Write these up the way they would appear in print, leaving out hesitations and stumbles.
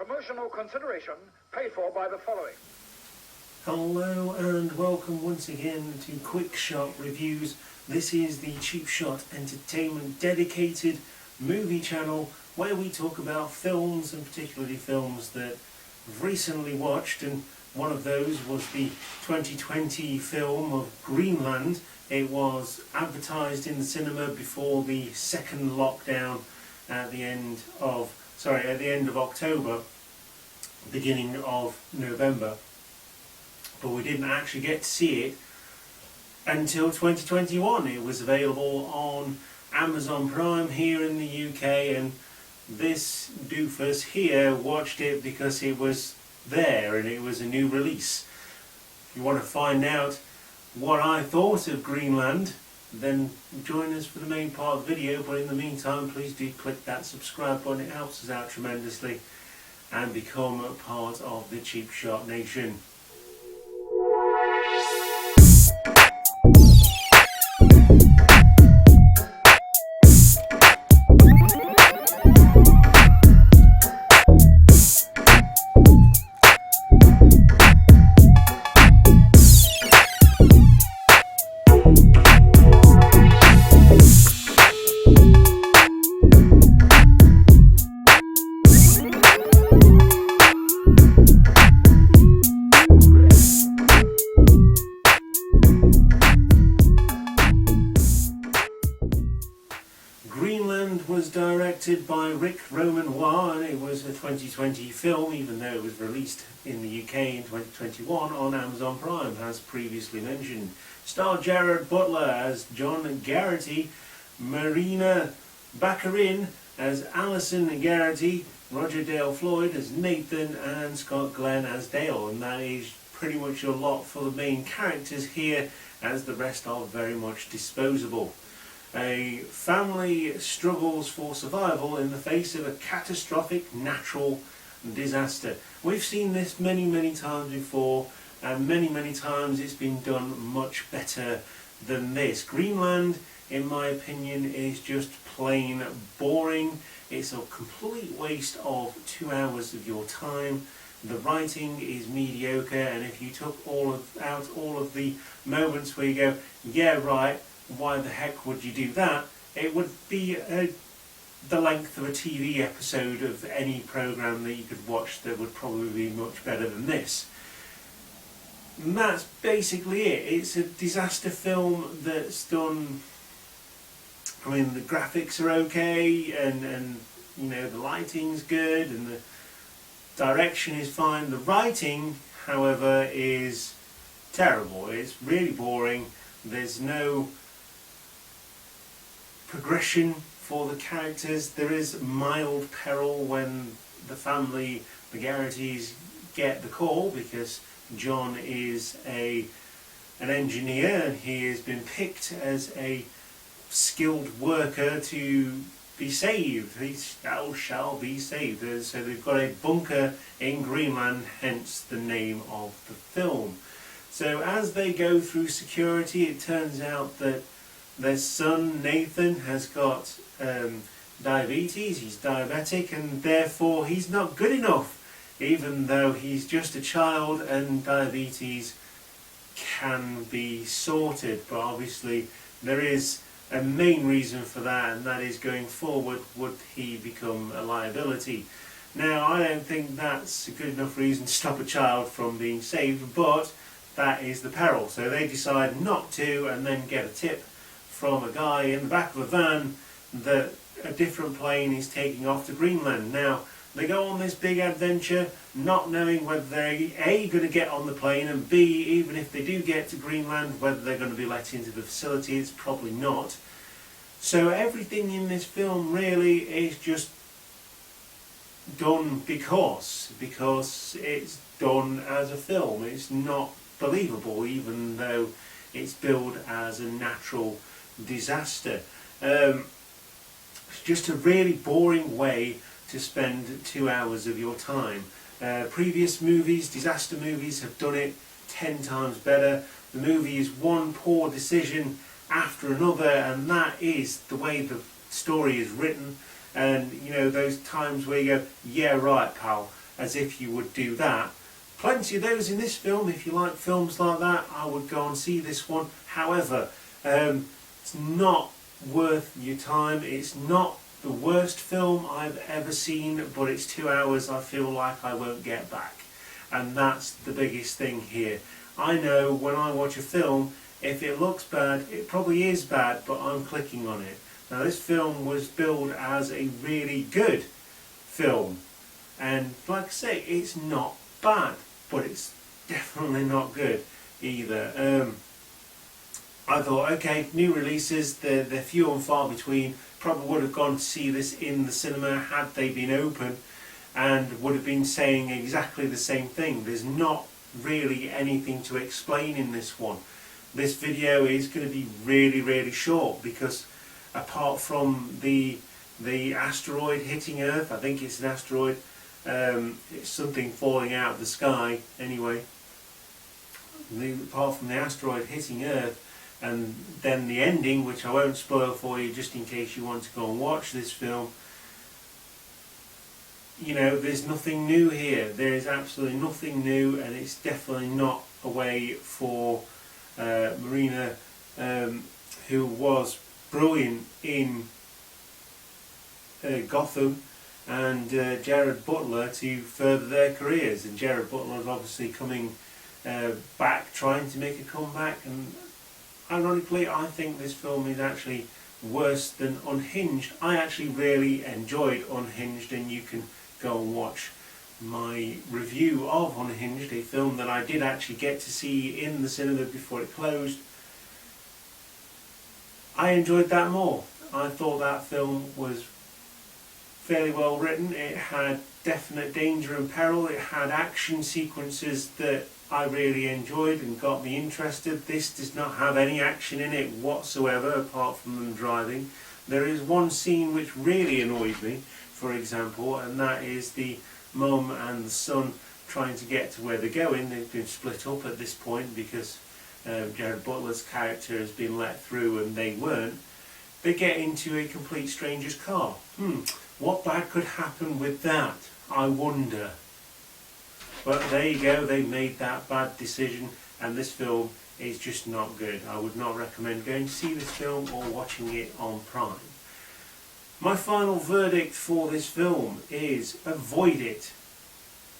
Promotional consideration paid for by the following. Hello and welcome once again to Quick Shot Reviews. This is the Cheap Shot Entertainment dedicated movie channel where we talk about films, and particularly films that I've recently watched, and one of those was the 2020 film of Greenland. It was advertised in the cinema before the second lockdown at the end of October, beginning of November, but we didn't actually get to see it until 2021. It was available on Amazon Prime here in the UK, and this doofus here watched it because it was there and it was a new release. If you want to find out what I thought of Greenland, then join us for the main part of the video, but in the meantime please do click that subscribe button. It helps us out tremendously, and become a part of the Cheap Shot Nation. Greenland was directed by Rick Romanois, and it was a 2020 film, even though it was released in the UK in 2021 on Amazon Prime, as previously mentioned. Starred Gerard Butler as John Garrity, Marina Baccarin as Alison Garrity, Roger Dale Floyd as Nathan, and Scott Glenn as Dale, and that is pretty much a lot for the main characters here, as the rest are very much disposable. A family struggles for survival in the face of a catastrophic natural disaster. We've seen this many times before, and many times it's been done much better than this. Greenland, in my opinion, is just plain boring. It's a complete waste of 2 hours of your time. The writing is mediocre, and if you took out all of the moments where you go, yeah right, why the heck would you do that, it would be the length of a TV episode of any program that you could watch that would probably be much better than this. And that's basically it. It's a disaster film that's done, I mean, the graphics are okay, and you know, the lighting's good, and the direction is fine. The writing, however, is terrible. It's really boring. There's no progression for the characters. There is mild peril when the family, the Garritys, get the call, because John is an engineer and he has been picked as a skilled worker to be saved. He shall be saved. So they've got a bunker in Greenland, hence the name of the film. So as they go through security, it turns out that their son Nathan has got diabetes. He's diabetic, and therefore he's not good enough, even though he's just a child and diabetes can be sorted. But obviously there is a main reason for that, and that is, going forward, would he become a liability? Now, I don't think that's a good enough reason to stop a child from being saved, but that is the peril. So they decide not to, and then get a tip from a guy in the back of a van that a different plane is taking off to Greenland. Now, they go on this big adventure, not knowing whether they're A, going to get on the plane, and B, even if they do get to Greenland, whether they're going to be let into the facility. It's probably not. So everything in this film really is just done because it's done as a film. It's not believable, even though it's billed as a natural disaster. It's just a really boring way to spend 2 hours of your time. Previous movies, disaster movies, have done it 10 times better. The movie is one poor decision after another, and that is the way the story is written. And you know, those times where you go, yeah right pal, as if you would do that. Plenty of those in this film. If you like films like that, I would go and see this one. However, it's not worth your time. It's not the worst film I've ever seen, but it's 2 hours I feel like I won't get back. And that's the biggest thing here. I know when I watch a film, if it looks bad, it probably is bad, but I'm clicking on it. Now this film was billed as a really good film. And like I say, it's not bad, but it's definitely not good either. I thought, okay, new releases, they're few and far between. Probably would have gone to see this in the cinema had they been open, and would have been saying exactly the same thing. There's not really anything to explain in this one. This video is going to be really short, because apart from the asteroid hitting Earth, I think it's an asteroid, it's something falling out of the sky anyway, apart from the asteroid hitting Earth, and then the ending, which I won't spoil for you just in case you want to go and watch this film, you know, there's nothing new here. There is absolutely nothing new, and it's definitely not a way for Marina, who was brilliant in Gotham, and Gerard Butler to further their careers. And Gerard Butler is obviously coming back, trying to make a comeback, and ironically I think this film is actually worse than Unhinged. I actually really enjoyed Unhinged, and you can go and watch my review of Unhinged, a film that I did actually get to see in the cinema before it closed. I enjoyed that more. I thought that film was fairly well written. It had definite danger and peril. It had action sequences that I really enjoyed and got me interested. This does not have any action in it whatsoever apart from them driving. There is one scene which really annoyed me, for example, and that is the mum and the son trying to get to where they're going. They've been split up at this point because Gerard Butler's character has been let through and they weren't. They get into a complete stranger's car. What bad could happen with that, I wonder? But there you go, they made that bad decision, and this film is just not good. I would not recommend going to see this film or watching it on Prime. My final verdict for this film is avoid it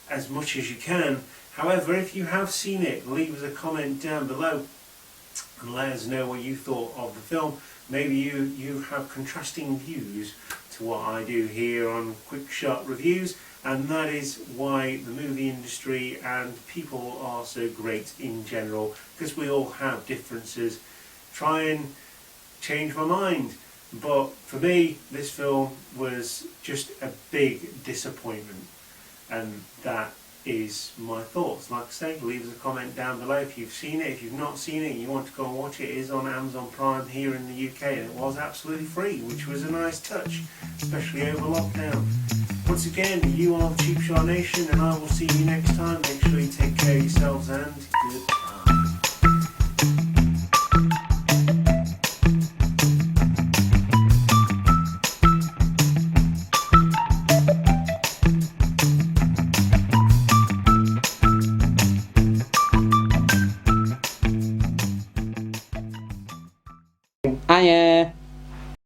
as much as you can. However, if you have seen it, leave us a comment down below and let us know what you thought of the film. Maybe you have contrasting views to what I do here on Quick Shot Reviews, and that is why the movie industry and people are so great in general, because we all have differences. Try and change my mind. But for me, this film was just a big disappointment, and that is my thoughts. Like I say, leave us a comment down below if you've seen it. If you've not seen it and you want to go and watch it, it is on Amazon Prime here in the UK, and it was absolutely free, which was a nice touch, especially over lockdown. Once again, you are Cheap Shot Nation, and I will see you next time. Make sure you take care of yourselves, and goodbye. Hiya.